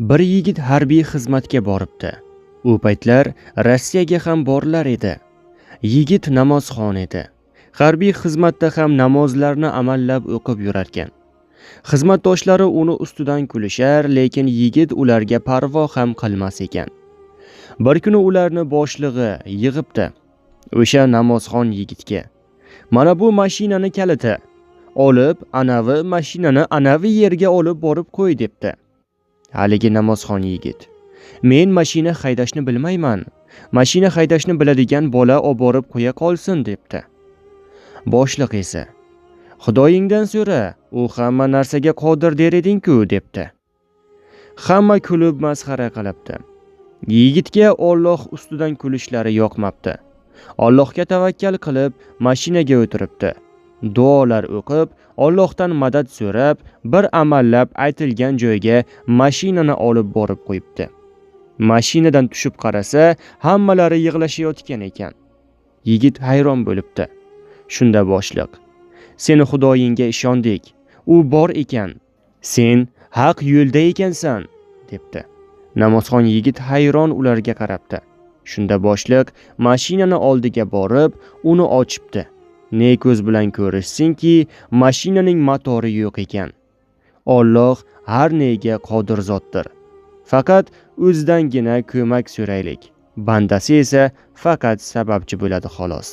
Bir yigit harbiy xizmatga boribdi. U paytlar Rossiyaga ham borlar edi. Yigit namozxon edi. Harbiy xizmatda ham namozlarni amallab o'qib yurarkan. Xizmatdoshlari uni ustidan kulishar, lekin yigit ularga parvo ham qilmas ekan. Bir kuni ularni boshlig'i yig'ibdi. O'sha namozxon yigitga: "Mana bu mashinani kaliti. Olib, anavi mashinani anavi yerga olib borib qo'y" debdi. Haligi namozxon yigit: "Men mashina haydashni bilmayman. Mashina haydashni biladigan bola olib borib qo'ya qolsin" debdi. Boshliq esa: "Xudoyingdan so'ra, u hamma narsaga qodir der eding-ku" debdi. Hamma kulib masxara qilibdi. Yigitga Alloh ustidan kulishlari yoqmabdi. Allohga tavakkal qilib mashinaga o'tiribdi. Duolar o'qib, Allohdan madad so'rab, bir amallab aytilgan joyga mashinani olib borib qo'yibdi. Mashinadan tushib qarasa, hammalari yig'lashayotgan ekan. Yigit hayron bo'libdi. Shunda boshliq: "Seni Xudoyingga ishondik. U bor ekan. Sen haq yo'lda ekansan" debdi. Namozxon yigit hayron ularga qarabdi. Shunda boshliq mashinani oldiga borib, uni ochibdi. Ne ko'z bilan ko'rishsinki, mashinaning motori yo'q ekan. Alloh har nega qodir zotdir. Faqat o'zidangina ko'mak so'raylik. Bandasi esa faqat sababchi bo'ladi xolos.